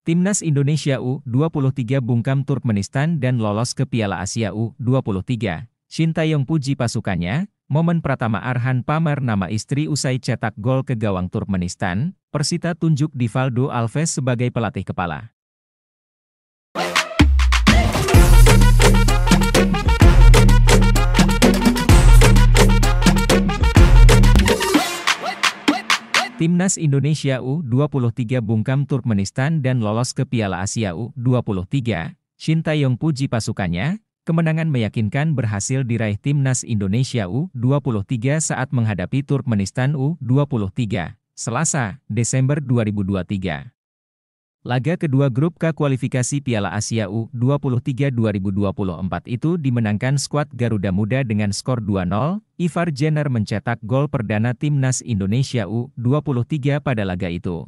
Timnas Indonesia U23 bungkam Turkmenistan dan lolos ke Piala Asia U23. Sintayong puji pasukannya, momen Pratama Arhan pamer nama istri usai cetak gol ke gawang Turkmenistan, Persita tunjuk Divaldo Alves sebagai pelatih kepala. Timnas Indonesia U23 bungkam Turkmenistan dan lolos ke Piala Asia U23. Sintayong puji pasukannya, kemenangan meyakinkan berhasil diraih Timnas Indonesia U23 saat menghadapi Turkmenistan U23, Selasa, Desember 2023. Laga kedua grup K kualifikasi Piala Asia U23 2024 itu dimenangkan skuad Garuda Muda dengan skor 2-0, Ivar Jenner mencetak gol perdana Timnas Indonesia U23 pada laga itu.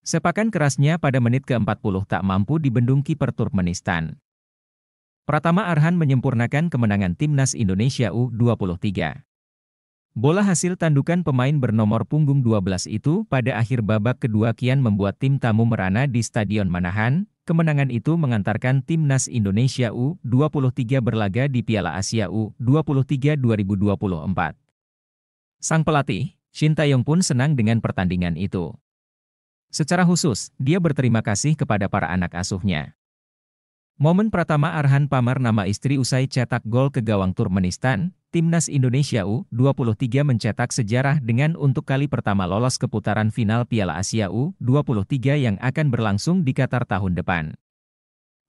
Sepakan kerasnya pada menit ke-40 tak mampu dibendung kiper Turkmenistan. Pratama Arhan menyempurnakan kemenangan Timnas Indonesia U23. Bola hasil tandukan pemain bernomor punggung 12 itu pada akhir babak kedua kian membuat tim tamu merana di Stadion Manahan. Kemenangan itu mengantarkan Timnas Indonesia U23 berlaga di Piala Asia U23 2024. Sang pelatih, Sintayong pun senang dengan pertandingan itu. Secara khusus, dia berterima kasih kepada para anak asuhnya. Momen Pratama Arhan pamer nama istri usai cetak gol ke gawang Turkmenistan. Timnas Indonesia U23 mencetak sejarah dengan untuk kali pertama lolos ke putaran final Piala Asia U23 yang akan berlangsung di Qatar tahun depan.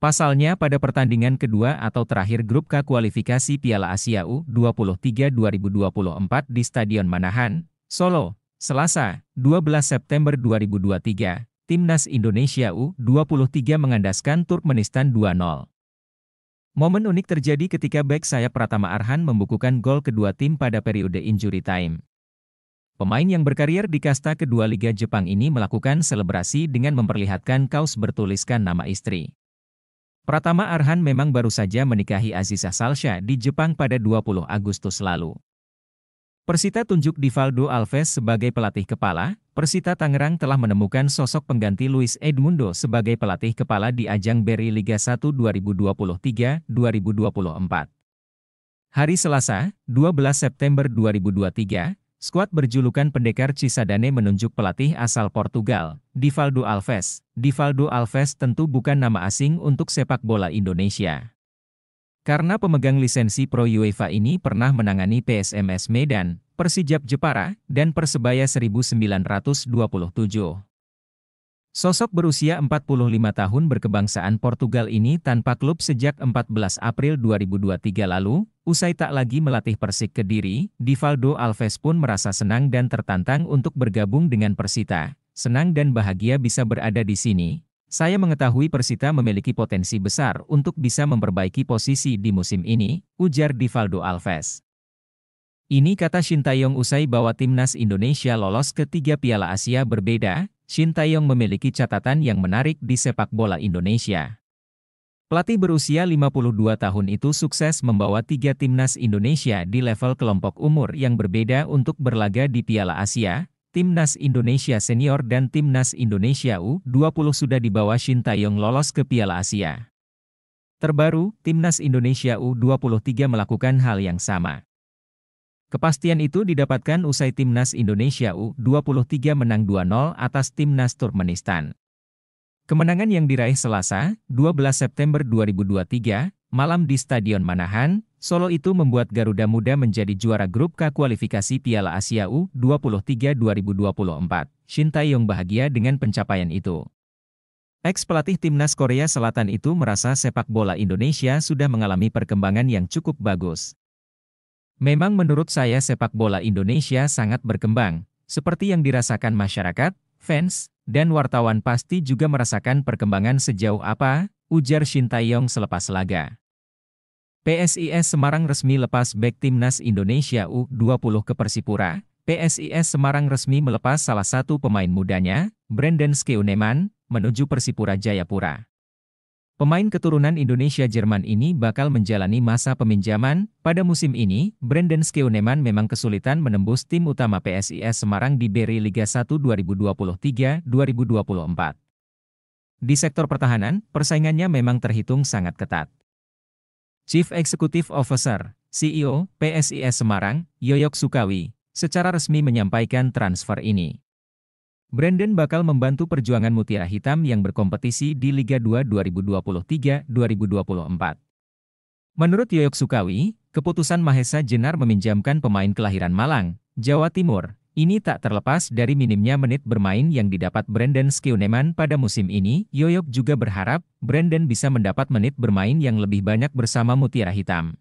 Pasalnya pada pertandingan kedua atau terakhir grup K kualifikasi Piala Asia U23 2024 di Stadion Manahan, Solo, Selasa, 12 September 2023, Timnas Indonesia U23 mengandaskan Turkmenistan 2-0. Momen unik terjadi ketika bek sayap Pratama Arhan membukukan gol kedua tim pada periode injury time. Pemain yang berkarier di kasta kedua Liga Jepang ini melakukan selebrasi dengan memperlihatkan kaos bertuliskan nama istri. Pratama Arhan memang baru saja menikahi Aziza Salsha di Jepang pada 20 Agustus lalu. Persita tunjuk Divaldo Alves sebagai pelatih kepala. Persita Tangerang telah menemukan sosok pengganti Luis Edmundo sebagai pelatih kepala di ajang BRI Liga 1 2023-2024. Hari Selasa, 12 September 2023, skuad berjulukan Pendekar Cisadane menunjuk pelatih asal Portugal, Divaldo Alves. Divaldo Alves tentu bukan nama asing untuk sepak bola Indonesia. Karena pemegang lisensi Pro UEFA ini pernah menangani PSMS Medan, Persijap Jepara, dan Persebaya 1927. Sosok berusia 45 tahun berkebangsaan Portugal ini tanpa klub sejak 14 April 2023 lalu, usai tak lagi melatih Persik Kediri, Divaldo Alves pun merasa senang dan tertantang untuk bergabung dengan Persita. Senang dan bahagia bisa berada di sini. Saya mengetahui Persita memiliki potensi besar untuk bisa memperbaiki posisi di musim ini, ujar Divaldo Alves. Ini kata Sintayong usai bawa Timnas Indonesia lolos ke 3 Piala Asia berbeda. Sintayong memiliki catatan yang menarik di sepak bola Indonesia. Pelatih berusia 52 tahun itu sukses membawa 3 Timnas Indonesia di level kelompok umur yang berbeda untuk berlaga di Piala Asia. Timnas Indonesia Senior dan Timnas Indonesia U20 sudah dibawa Sintayong lolos ke Piala Asia. Terbaru, Timnas Indonesia U23 melakukan hal yang sama. Kepastian itu didapatkan usai Timnas Indonesia U23 menang 2-0 atas Timnas Turkmenistan. Kemenangan yang diraih Selasa, 12 September 2023, malam di Stadion Manahan, Solo itu membuat Garuda Muda menjadi juara grup K kualifikasi Piala Asia U23 2024. Sintayong bahagia dengan pencapaian itu. Ex-pelatih Timnas Korea Selatan itu merasa sepak bola Indonesia sudah mengalami perkembangan yang cukup bagus. Memang menurut saya sepak bola Indonesia sangat berkembang, seperti yang dirasakan masyarakat, fans, dan wartawan pasti juga merasakan perkembangan sejauh apa, ujar Sintayong selepas laga. PSIS Semarang resmi lepas bek Timnas Indonesia U20 ke Persipura. PSIS Semarang resmi melepas salah satu pemain mudanya, Brandon Skeuneman, menuju Persipura Jayapura. Pemain keturunan Indonesia-Jerman ini bakal menjalani masa peminjaman. Pada musim ini, Brandon Skeuneman memang kesulitan menembus tim utama PSIS Semarang di BRI Liga 1 2023-2024. Di sektor pertahanan, persaingannya memang terhitung sangat ketat. Chief Executive Officer, CEO, PSIS Semarang, Yoyok Sukawi, secara resmi menyampaikan transfer ini. Brandon bakal membantu perjuangan Mutiara Hitam yang berkompetisi di Liga 2 2023-2024. Menurut Yoyok Sukawi, keputusan Mahesa Jenar meminjamkan pemain kelahiran Malang, Jawa Timur, ini tak terlepas dari minimnya menit bermain yang didapat Brandon Skeuneman pada musim ini. Yoyok juga berharap Brandon bisa mendapat menit bermain yang lebih banyak bersama Mutiara Hitam.